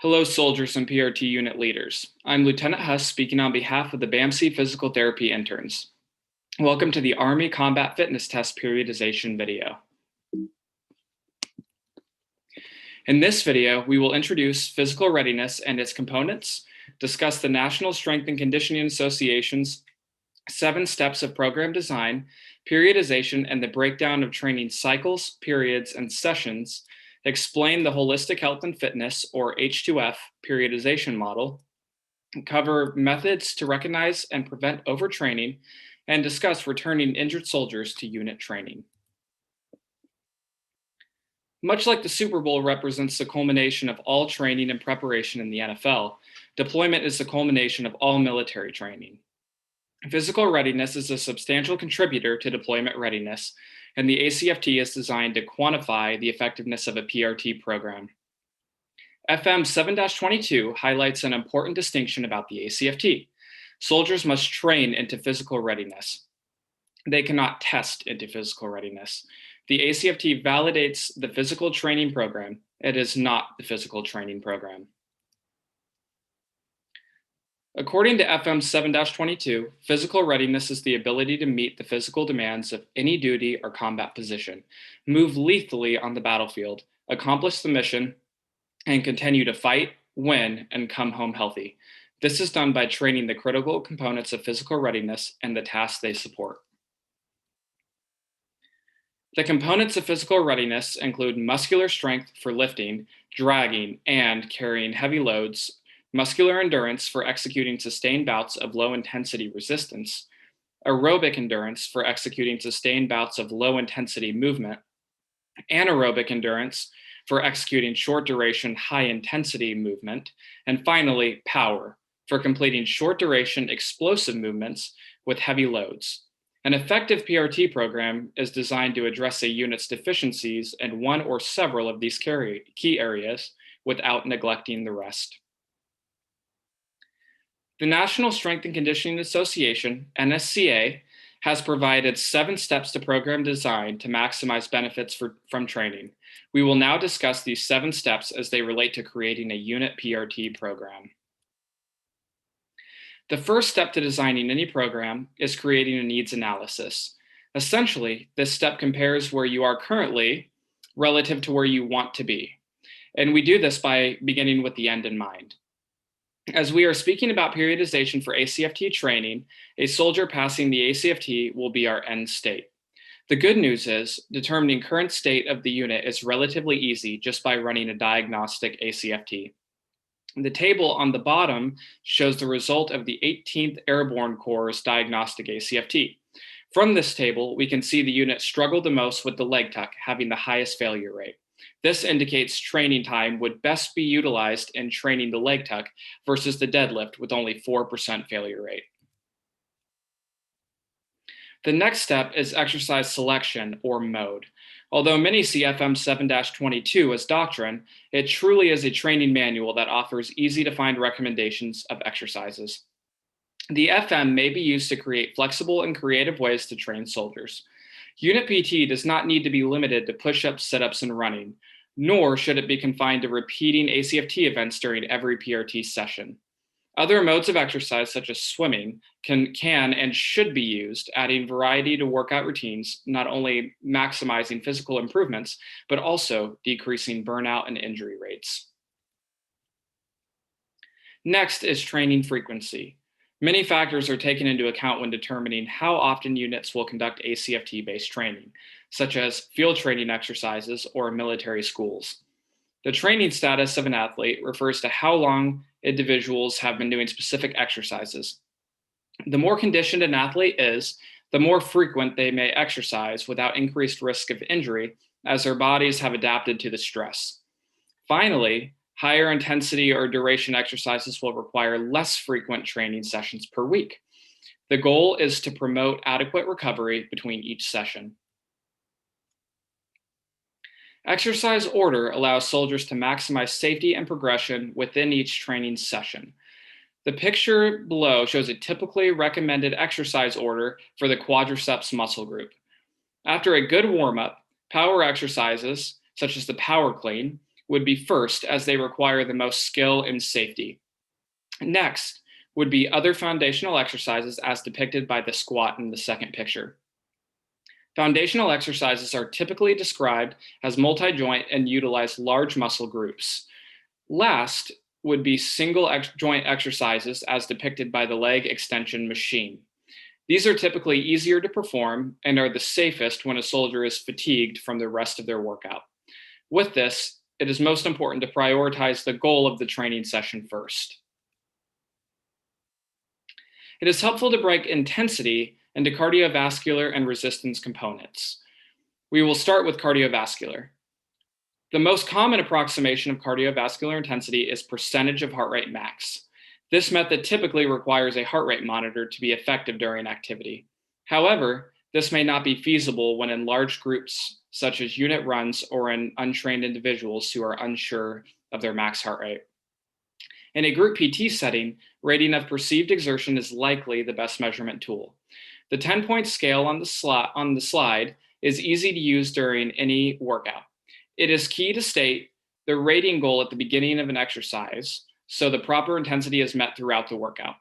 Hello, soldiers and PRT unit leaders. I'm Lieutenant Huss speaking on behalf of the BAMC Physical Therapy interns. Welcome to the Army Combat Fitness Test periodization video. In this video, we will introduce physical readiness and its components, discuss the National Strength and Conditioning Association's 7 steps of program design, periodization, and the breakdown of training cycles, periods, and sessions, explain the Holistic Health and Fitness, or H2F, periodization model, cover methods to recognize and prevent overtraining, and discuss returning injured soldiers to unit training. Much like the Super Bowl represents the culmination of all training and preparation in the NFL, deployment is the culmination of all military training. Physical readiness is a substantial contributor to deployment readiness, and the ACFT is designed to quantify the effectiveness of a PRT program. FM 7-22 highlights an important distinction about the ACFT. Soldiers must train into physical readiness. They cannot test into physical readiness. The ACFT validates the physical training program. It is not the physical training program. According to FM 7-22, physical readiness is the ability to meet the physical demands of any duty or combat position, move lethally on the battlefield, accomplish the mission, and continue to fight, win, and come home healthy. This is done by training the critical components of physical readiness and the tasks they support. The components of physical readiness include muscular strength for lifting, dragging, and carrying heavy loads, muscular endurance for executing sustained bouts of low-intensity resistance, aerobic endurance for executing sustained bouts of low-intensity movement, anaerobic endurance for executing short-duration, high-intensity movement, and finally, power for completing short-duration explosive movements with heavy loads. An effective PRT program is designed to address a unit's deficiencies in one or several of these key areas without neglecting the rest. The National Strength and Conditioning Association, NSCA, has provided 7 steps to program design to maximize benefits from training. We will now discuss these 7 steps as they relate to creating a unit PRT program. The first step to designing any program is creating a needs analysis. Essentially, this step compares where you are currently relative to where you want to be. And we do this by beginning with the end in mind. As we are speaking about periodization for ACFT training, a soldier passing the ACFT will be our end state. The good news is determining current state of the unit is relatively easy just by running a diagnostic ACFT. The table on the bottom shows the result of the 18th Airborne Corps' diagnostic ACFT. From this table, we can see the unit struggled the most with the leg tuck, having the highest failure rate. This indicates training time would best be utilized in training the leg tuck versus the deadlift with only 4% failure rate. The next step is exercise selection or mode. Although many see FM 7-22 as doctrine, it truly is a training manual that offers easy to find recommendations of exercises. The FM may be used to create flexible and creative ways to train soldiers. Unit PT does not need to be limited to push-ups, sit-ups, and running, nor should it be confined to repeating ACFT events during every PRT session. Other modes of exercise, such as swimming, can and should be used, adding variety to workout routines, not only maximizing physical improvements, but also decreasing burnout and injury rates. Next is training frequency. Many factors are taken into account when determining how often units will conduct ACFT-based training, such as field training exercises or military schools. The training status of an athlete refers to how long individuals have been doing specific exercises. The more conditioned an athlete is, the more frequent they may exercise without increased risk of injury, as their bodies have adapted to the stress. Finally, higher intensity or duration exercises will require less frequent training sessions per week. The goal is to promote adequate recovery between each session. Exercise order allows soldiers to maximize safety and progression within each training session. The picture below shows a typically recommended exercise order for the quadriceps muscle group. After a good warm-up, power exercises, such as the power clean, would be first, as they require the most skill and safety. Next would be other foundational exercises as depicted by the squat in the second picture. Foundational exercises are typically described as multi-joint and utilize large muscle groups. Last would be single joint exercises as depicted by the leg extension machine. These are typically easier to perform and are the safest when a soldier is fatigued from the rest of their workout. With this, it is most important to prioritize the goal of the training session first. It is helpful to break intensity into cardiovascular and resistance components. We will start with cardiovascular. The most common approximation of cardiovascular intensity is percentage of heart rate max. This method typically requires a heart rate monitor to be effective during activity. However, this may not be feasible when in large groups, such as unit runs or in untrained individuals who are unsure of their max heart rate. In a group PT setting, rating of perceived exertion is likely the best measurement tool. The 10-point scale on the slide is easy to use during any workout. It is key to state the rating goal at the beginning of an exercise, so the proper intensity is met throughout the workout.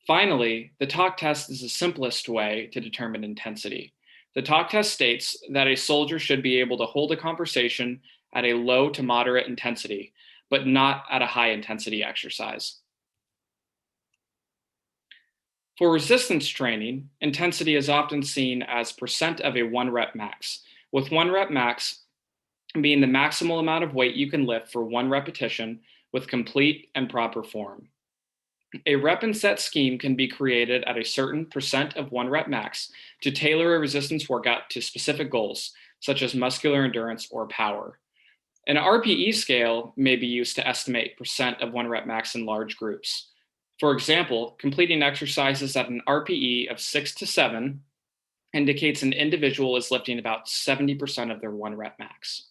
Finally, the talk test is the simplest way to determine intensity. The talk test states that a soldier should be able to hold a conversation at a low to moderate intensity, but not at a high intensity exercise. For resistance training, intensity is often seen as percent of a 1 rep max, with 1 rep max being the maximal amount of weight you can lift for 1 repetition with complete and proper form. A rep and set scheme can be created at a certain percent of 1 rep max to tailor a resistance workout to specific goals, such as muscular endurance or power. An RPE scale may be used to estimate percent of 1 rep max in large groups. For example, completing exercises at an RPE of 6 to 7 indicates an individual is lifting about 70% of their 1 rep max.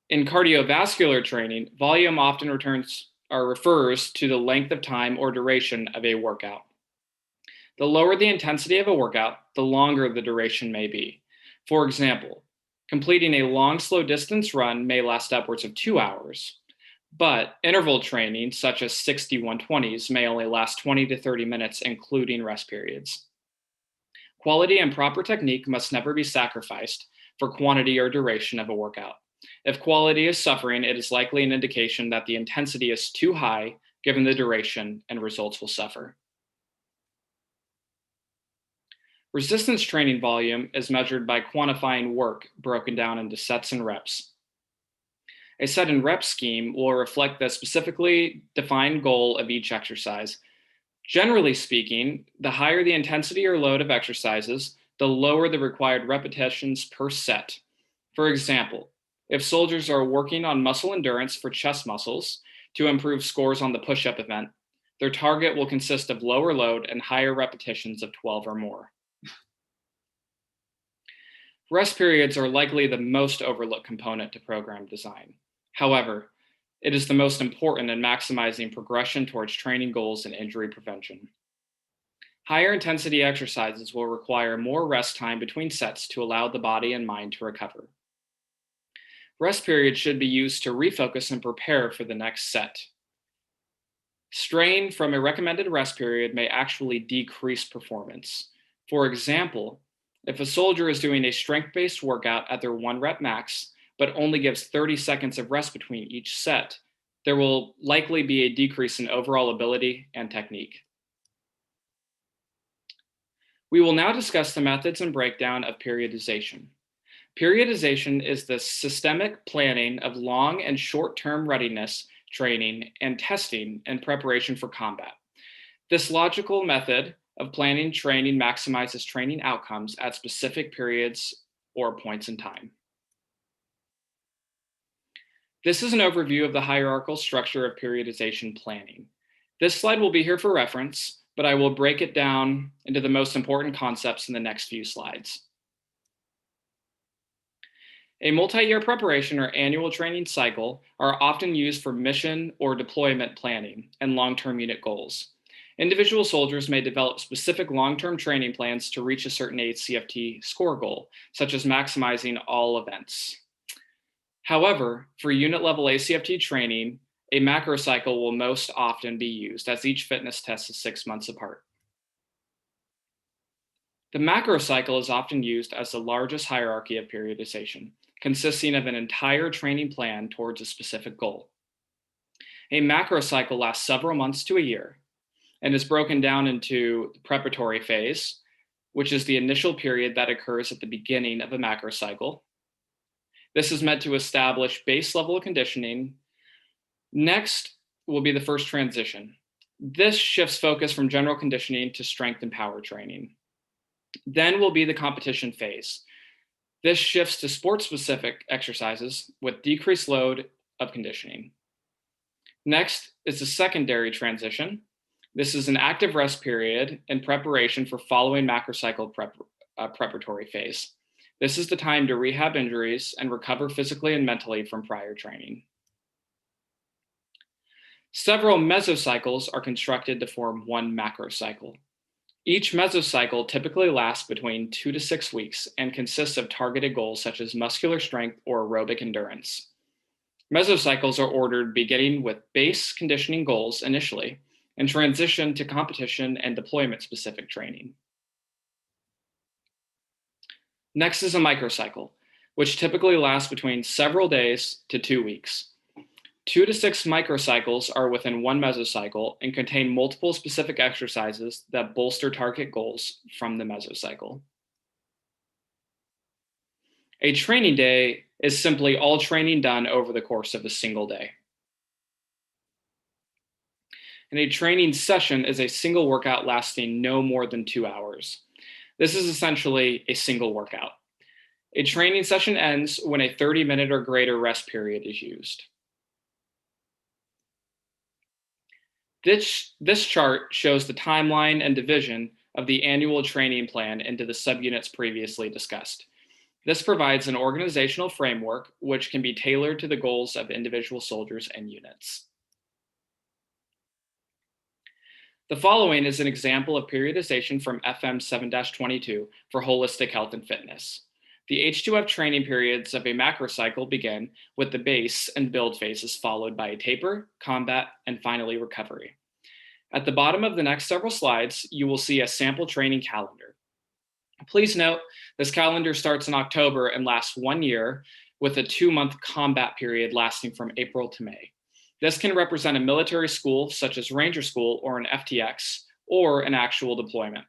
In cardiovascular training, volume often refers to the length of time or duration of a workout. The lower the intensity of a workout, the longer the duration may be. For example, completing a long, slow distance run may last upwards of 2 hours, but interval training, such as 60-120s, may only last 20 to 30 minutes, including rest periods. Quality and proper technique must never be sacrificed for quantity or duration of a workout. If quality is suffering, it is likely an indication that the intensity is too high given the duration, and results will suffer. Resistance training volume is measured by quantifying work broken down into sets and reps. A set and rep scheme will reflect the specifically defined goal of each exercise. Generally speaking, the higher the intensity or load of exercises, the lower the required repetitions per set. For example, if soldiers are working on muscle endurance for chest muscles to improve scores on the push-up event, their target will consist of lower load and higher repetitions of 12 or more. Rest periods are likely the most overlooked component to program design. However, it is the most important in maximizing progression towards training goals and injury prevention. Higher intensity exercises will require more rest time between sets to allow the body and mind to recover. Rest periods should be used to refocus and prepare for the next set. Strain from a recommended rest period may actually decrease performance. For example, if a soldier is doing a strength-based workout at their 1 rep max, but only gives 30 seconds of rest between each set, there will likely be a decrease in overall ability and technique. We will now discuss the methods and breakdown of periodization. Periodization is the systemic planning of long and short-term readiness training and testing in preparation for combat. This logical method of planning training maximizes training outcomes at specific periods or points in time. This is an overview of the hierarchical structure of periodization planning. This slide will be here for reference, but I will break it down into the most important concepts in the next few slides. A multi-year preparation or annual training cycle are often used for mission or deployment planning and long-term unit goals. Individual soldiers may develop specific long-term training plans to reach a certain ACFT score goal, such as maximizing all events. However, for unit level ACFT training, a macro cycle will most often be used as each fitness test is 6 months apart. The macro cycle is often used as the largest hierarchy of periodization, consisting of an entire training plan towards a specific goal. A macro cycle lasts several months to a year and is broken down into the preparatory phase, which is the initial period that occurs at the beginning of a macro cycle. This is meant to establish base level of conditioning. Next will be the first transition. This shifts focus from general conditioning to strength and power training. Then will be the competition phase. This shifts to sport-specific exercises with decreased load of conditioning. Next is the secondary transition. This is an active rest period in preparation for following macrocycle preparatory phase. This is the time to rehab injuries and recover physically and mentally from prior training. Several mesocycles are constructed to form one macrocycle. Each mesocycle typically lasts between 2 to 6 weeks and consists of targeted goals such as muscular strength or aerobic endurance. Mesocycles are ordered beginning with base conditioning goals initially and transition to competition and deployment specific training. Next is a microcycle, which typically lasts between several days to 2 weeks. 2 to 6 microcycles are within one mesocycle and contain multiple specific exercises that bolster target goals from the mesocycle. A training day is simply all training done over the course of a single day. And a training session is a single workout lasting no more than 2 hours. This is essentially a single workout. A training session ends when a 30-minute or greater rest period is used. This chart shows the timeline and division of the annual training plan into the subunits previously discussed. This provides an organizational framework which can be tailored to the goals of individual soldiers and units. The following is an example of periodization from FM 7-22 for holistic health and fitness. The H2F training periods of a macrocycle begin with the base and build phases, followed by a taper, combat, and finally recovery. At the bottom of the next several slides, you will see a sample training calendar. Please note, this calendar starts in October and lasts 1 year with a 2-month combat period lasting from April to May. This can represent a military school such as Ranger School or an FTX or an actual deployment.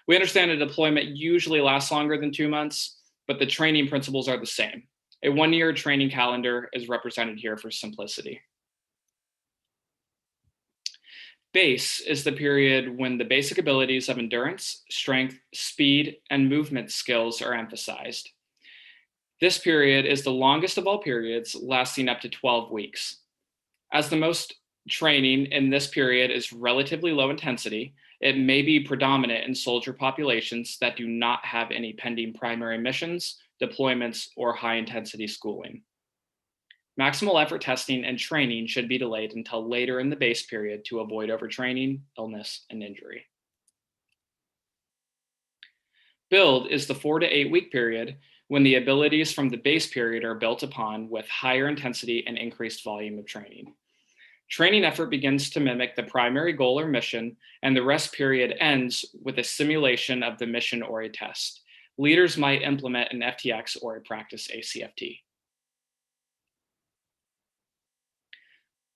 We understand a deployment usually lasts longer than 2 months, but the training principles are the same. A 1-year training calendar is represented here for simplicity. Base is the period when the basic abilities of endurance, strength, speed, and movement skills are emphasized. This period is the longest of all periods, lasting up to 12 weeks. As the most training in this period is relatively low intensity, it may be predominant in soldier populations that do not have any pending primary missions, deployments, or high-intensity schooling. Maximal effort testing and training should be delayed until later in the base period to avoid overtraining, illness, and injury. Build is the 4 to 8 week period when the abilities from the base period are built upon with higher intensity and increased volume of training. Training effort begins to mimic the primary goal or mission, and the rest period ends with a simulation of the mission or a test. Leaders might implement an FTX or a practice ACFT.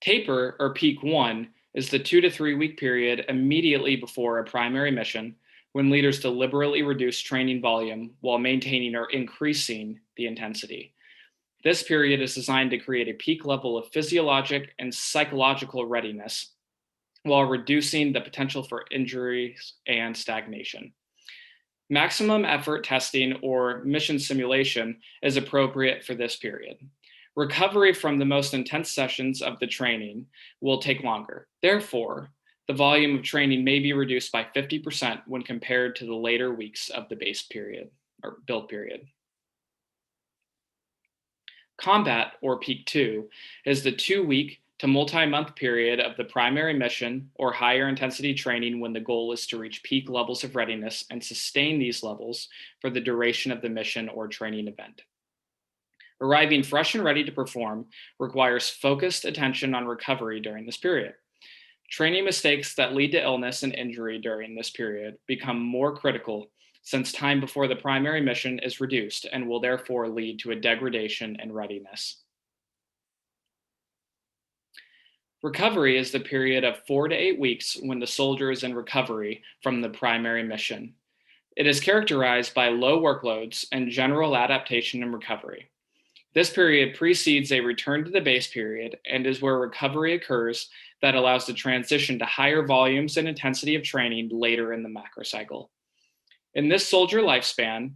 Taper, or peak 1, is the 2 to 3 week period immediately before a primary mission when leaders deliberately reduce training volume while maintaining or increasing the intensity. This period is designed to create a peak level of physiologic and psychological readiness while reducing the potential for injuries and stagnation. Maximum effort testing or mission simulation is appropriate for this period. Recovery from the most intense sessions of the training will take longer. Therefore, the volume of training may be reduced by 50% when compared to the later weeks of the base period or build period. Combat, or peak 2, is the 2-week to multi-month period of the primary mission or higher intensity training when the goal is to reach peak levels of readiness and sustain these levels for the duration of the mission or training event. Arriving fresh and ready to perform requires focused attention on recovery during this period. Training mistakes that lead to illness and injury during this period become more critical since time before the primary mission is reduced and will therefore lead to a degradation in readiness. Recovery is the period of 4 to 8 weeks when the soldier is in recovery from the primary mission. It is characterized by low workloads and general adaptation and recovery. This period precedes a return to the base period and is where recovery occurs that allows the transition to higher volumes and intensity of training later in the macro cycle. In this soldier lifespan,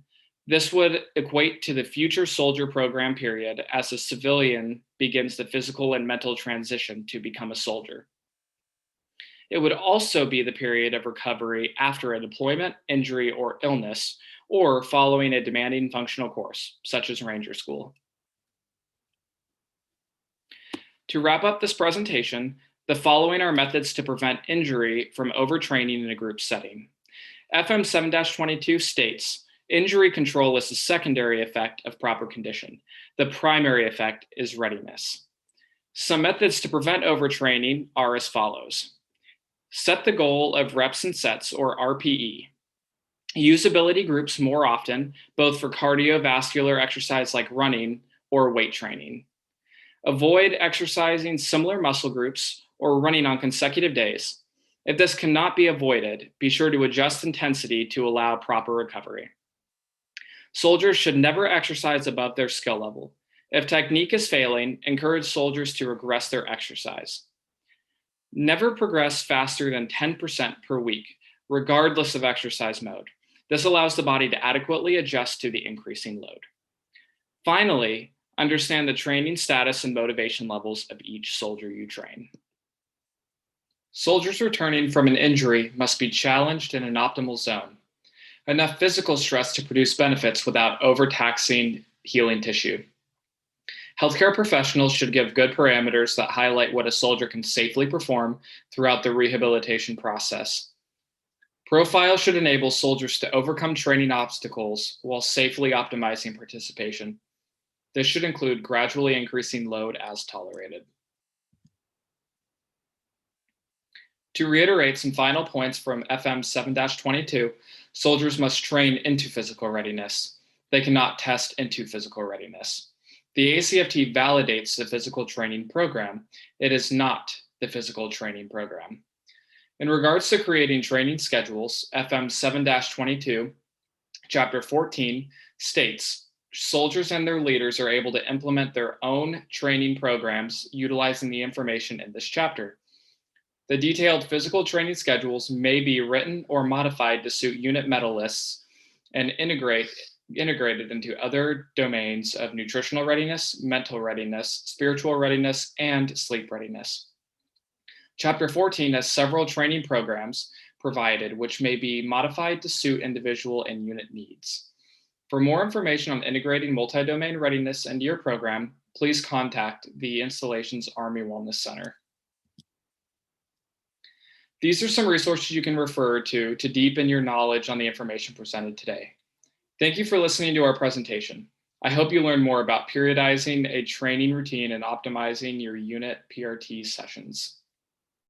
this would equate to the future soldier program period as a civilian begins the physical and mental transition to become a soldier. It would also be the period of recovery after a deployment, injury, or illness, or following a demanding functional course, such as Ranger School. To wrap up this presentation, the following are methods to prevent injury from overtraining in a group setting. FM 7-22 states, injury control is the secondary effect of proper condition. The primary effect is readiness. Some methods to prevent overtraining are as follows. Set the goal of reps and sets, or RPE. Use ability groups more often, both for cardiovascular exercise like running or weight training. Avoid exercising similar muscle groups or running on consecutive days. If this cannot be avoided, be sure to adjust intensity to allow proper recovery. Soldiers should never exercise above their skill level. If technique is failing, encourage soldiers to regress their exercise. Never progress faster than 10% per week, regardless of exercise mode. This allows the body to adequately adjust to the increasing load. Finally, understand the training status and motivation levels of each soldier you train. Soldiers returning from an injury must be challenged in an optimal zone. Enough physical stress to produce benefits without overtaxing healing tissue. Healthcare professionals should give good parameters that highlight what a soldier can safely perform throughout the rehabilitation process. Profiles should enable soldiers to overcome training obstacles while safely optimizing participation. This should include gradually increasing load as tolerated. To reiterate some final points from FM 7-22, soldiers must train into physical readiness. They cannot test into physical readiness. The ACFT validates the physical training program. It is not the physical training program. In regards to creating training schedules, FM 7-22, Chapter 14 states, soldiers and their leaders are able to implement their own training programs utilizing the information in this chapter. The detailed physical training schedules may be written or modified to suit unit medal lists and integrated into other domains of nutritional readiness, mental readiness, spiritual readiness, and sleep readiness. Chapter 14 has several training programs provided, which may be modified to suit individual and unit needs. For more information on integrating multi-domain readiness into your program, please contact the installation's Army Wellness Center. These are some resources you can refer to deepen your knowledge on the information presented today. Thank you for listening to our presentation. I hope you learned more about periodizing a training routine and optimizing your unit PRT sessions.